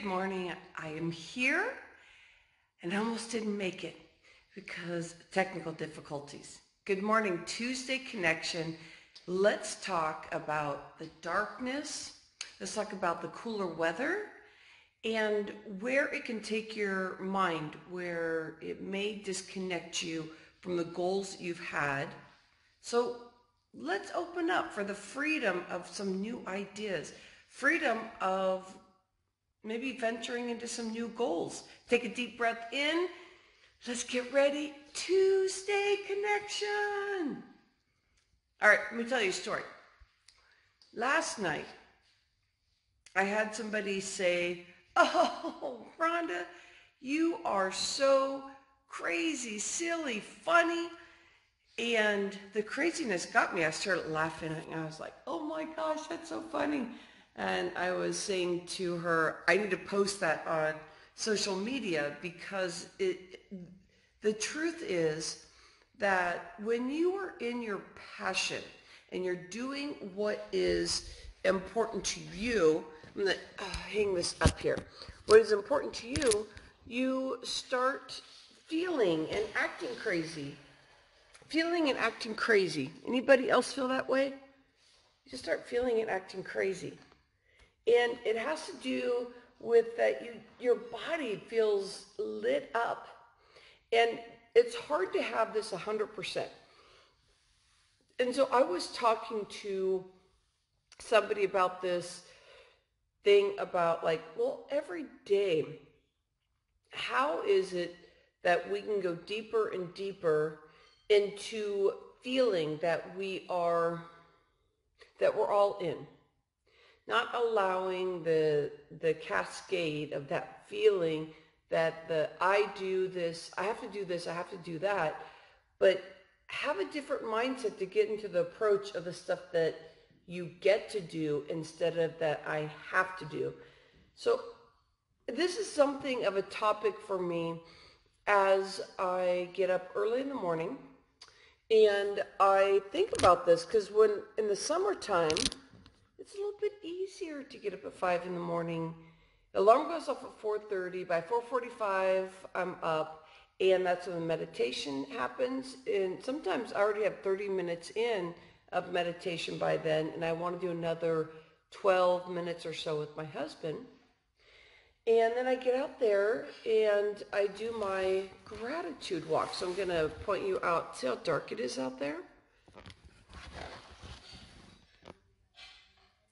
Good morning. I am here and I almost didn't make it because of technical difficulties. Good morning, Tuesday Connection. Let's talk about the darkness. Let's talk about the cooler weather and where it can take your mind, where it may disconnect you from the goals you've had. So let's open up for the freedom of some new ideas, freedom of maybe venturing into some new goals. Take a deep breath in. Let's get ready. Tuesday Connection. All right, let me tell you a story. Last night, I had somebody say, "Oh, Rhonda, you are so crazy, silly, funny." And the craziness got me. I started laughing and I was like, "Oh my gosh, that's so funny." And I was saying to her, I need to post that on social media because the truth is that when you are in your passion and you're doing what is important to you, I'm going to hang this up here. What is important to you, you start feeling and acting crazy. Feeling and acting crazy. Anybody else feel that way? You just start feeling and acting crazy. And it has to do with that your body feels lit up. And it's hard to have this 100%. And so I was talking to somebody about this thing about like, well, every day, how is it that we can go deeper and deeper into feeling that we're all in? Not allowing the cascade of that feeling that I do this, I have to do this, I have to do that, but have a different mindset to get into the approach of the stuff that you get to do instead of that I have to do. So this is something of a topic for me as I get up early in the morning and I think about this because when in the summertime, it's a little bit easier to get up at 5 in the morning. The alarm goes off at 4:30. By 4:45, I'm up, and that's when the meditation happens. And sometimes I already have 30 minutes in of meditation by then, and I want to do another 12 minutes or so with my husband. And then I get out there and I do my gratitude walk. So I'm going to point you out. See how dark it is out there?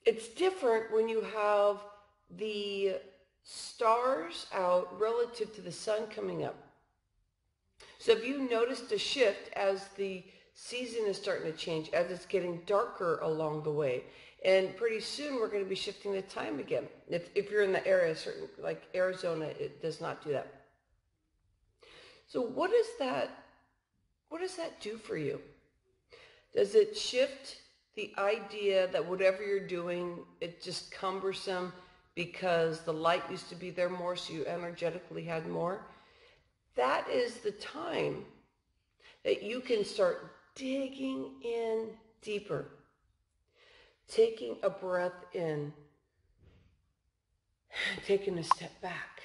It's different when you have the stars out relative to the sun coming up. So if you noticed a shift as the season is starting to change, as it's getting darker along the way, and pretty soon we're going to be shifting the time again. If you're in the area, certain like Arizona, it does not do that. So what does that do for you? Does it shift the idea that whatever you're doing, it's just cumbersome because the light used to be there more, so you energetically had more? That is the time that you can start digging in deeper, taking a breath in, taking a step back,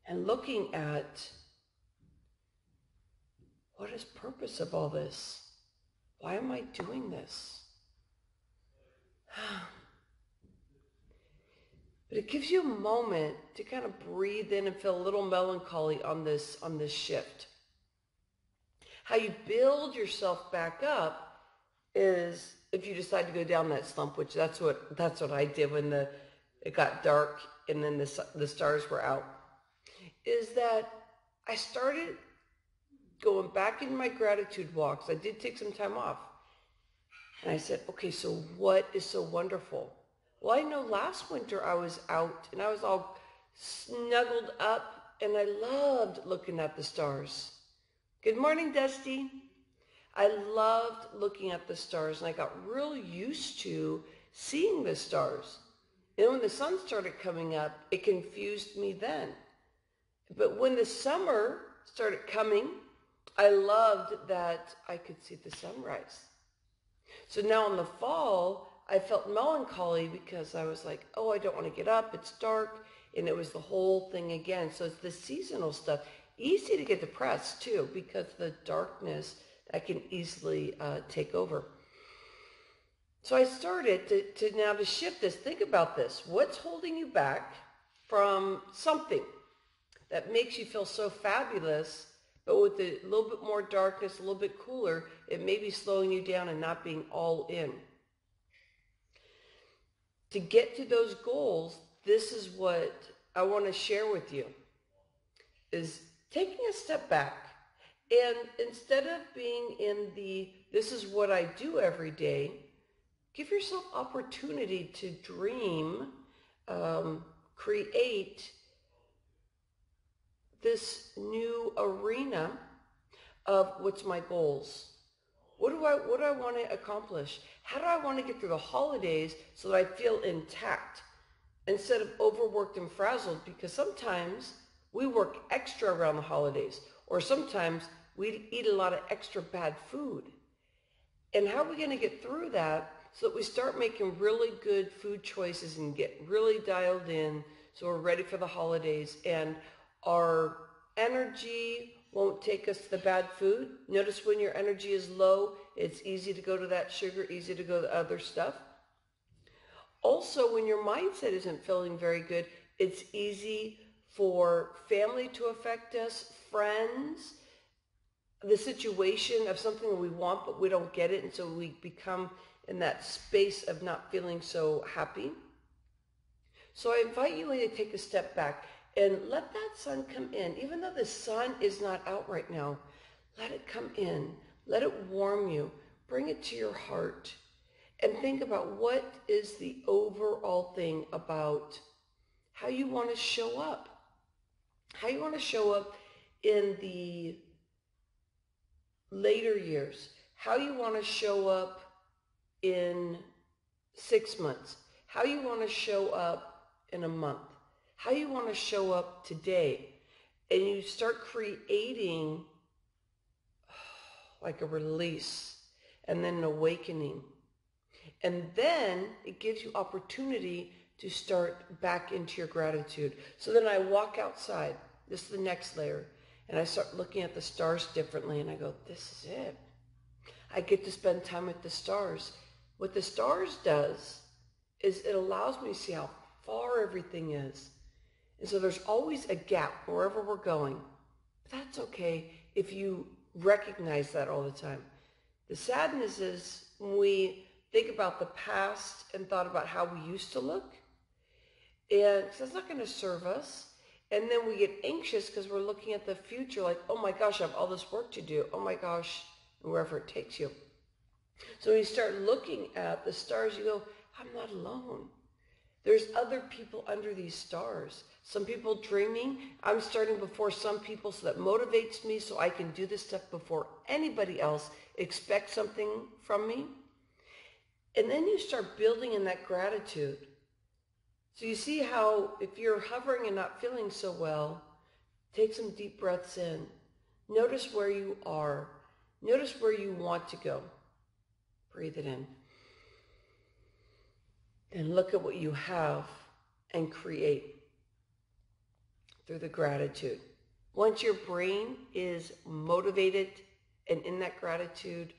and looking at what is the purpose of all this? Why am I doing this? But it gives you a moment to kind of breathe in and feel a little melancholy on this shift. How you build yourself back up is if you decide to go down that slump, which that's what I did when it got dark and then the stars were out, is that I started going back in my gratitude walks. I did take some time off. And I said, okay, so what is so wonderful? Well, I know last winter I was out and I was all snuggled up and I loved looking at the stars. Good morning, Dusty. I loved looking at the stars and I got real used to seeing the stars. And when the sun started coming up, it confused me then. But when the summer started coming, I loved that I could see the sunrise. So now in the fall, I felt melancholy because I was like, oh, I don't want to get up. It's dark. And it was the whole thing again. So it's the seasonal stuff. Easy to get depressed too, because the darkness that can easily take over. So I started to shift this. Think about this. What's holding you back from something that makes you feel so fabulous, but with a little bit more darkness, a little bit cooler, it may be slowing you down and not being all in. To get to those goals, this is what I want to share with you, is taking a step back. And instead of being in this is what I do every day, give yourself opportunity to dream, create this new arena of what's my goals. What do I want to accomplish? How do I want to get through the holidays so that I feel intact instead of overworked and frazzled? Because sometimes we work extra around the holidays, or sometimes we eat a lot of extra bad food. And how are we going to get through that so that we start making really good food choices and get really dialed in so we're ready for the holidays and our energy won't take us to the bad food? Notice when your energy is low, it's easy to go to that sugar, easy to go to other stuff. Also, when your mindset isn't feeling very good, it's easy for family to affect us, friends, the situation of something that we want but we don't get it, and so we become in that space of not feeling so happy. So I invite you to take a step back and let that sun come in. Even though the sun is not out right now, let it come in. Let it warm you. Bring it to your heart. And think about what is the overall thing about how you want to show up. How you want to show up in the later years. How you want to show up in 6 months. How you want to show up in a month. How you want to show up today. And you start creating like a release and then an awakening. And then it gives you opportunity to start back into your gratitude. So then I walk outside. This is the next layer. And I start looking at the stars differently. And I go, this is it. I get to spend time with the stars. What the stars does is it allows me to see how far everything is. And so there's always a gap wherever we're going. But that's okay if you recognize that all the time. The sadness is when we think about the past and thought about how we used to look. And that's not going to serve us. And then we get anxious because we're looking at the future like, oh my gosh, I have all this work to do. Oh my gosh, wherever it takes you. So when you start looking at the stars, you go, I'm not alone. There's other people under these stars. Some people dreaming. I'm starting before some people, so that motivates me so I can do this stuff before anybody else expects something from me. And then you start building in that gratitude. So you see how if you're hovering and not feeling so well, take some deep breaths in. Notice where you are. Notice where you want to go. Breathe it in. And look at what you have and create through the gratitude. Once your brain is motivated and in that gratitude,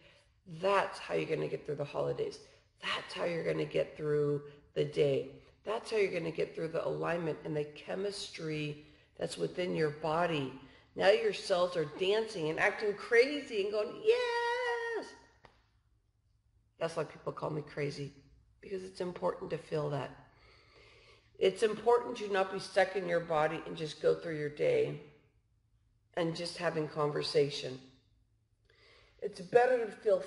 that's how you're going to get through the holidays. That's how you're going to get through the day. That's how you're going to get through the alignment and the chemistry that's within your body. Now your cells are dancing and acting crazy and going, yes! That's why people call me crazy, because it's important to feel that. It's important to not be stuck in your body and just go through your day and just having conversation. It's better to feel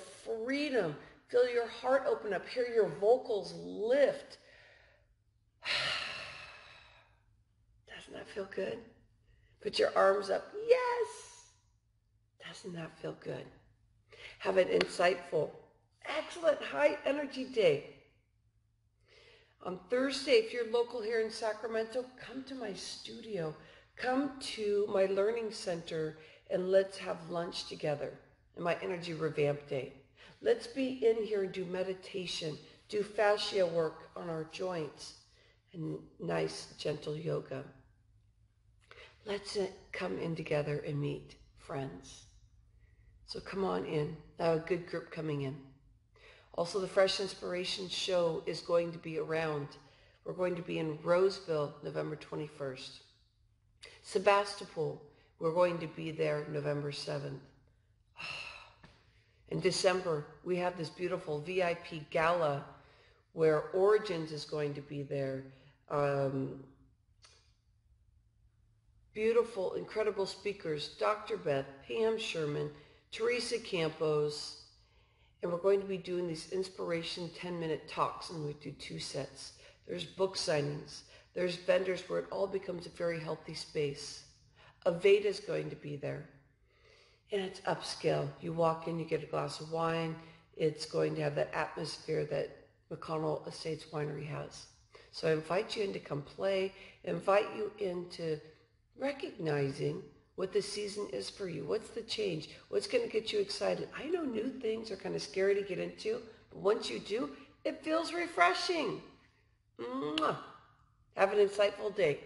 freedom, feel your heart open up, hear your vocals lift. Doesn't that feel good? Put your arms up. Yes! Doesn't that feel good? Have an insightful, excellent, high energy day. On Thursday, if you're local here in Sacramento, come to my studio. Come to my learning center and let's have lunch together in my Energy Revamp Day. Let's be in here and do meditation. do fascia work on our joints, and nice, gentle yoga. Let's come in together and meet friends. So come on in. A good group coming in. Also, the Fresh Inspiration Show is going to be around. We're going to be in Roseville, November 21st. Sebastopol, we're going to be there November 7th. In December, we have this beautiful VIP gala where Origins is going to be there. Beautiful, incredible speakers, Dr. Beth, Pam Sherman, Teresa Campos, and we're going to be doing these inspiration 10-minute talks, and we do 2 sets. There's book signings. There's vendors where it all becomes a very healthy space. Aveda's going to be there. And it's upscale. You walk in, you get a glass of wine. It's going to have that atmosphere that McConnell Estates Winery has. So I invite you in to come play. I invite you into recognizing what the season is for you. What's the change? What's going to get you excited? I know new things are kind of scary to get into, but once you do, it feels refreshing. Mwah. Have an insightful day.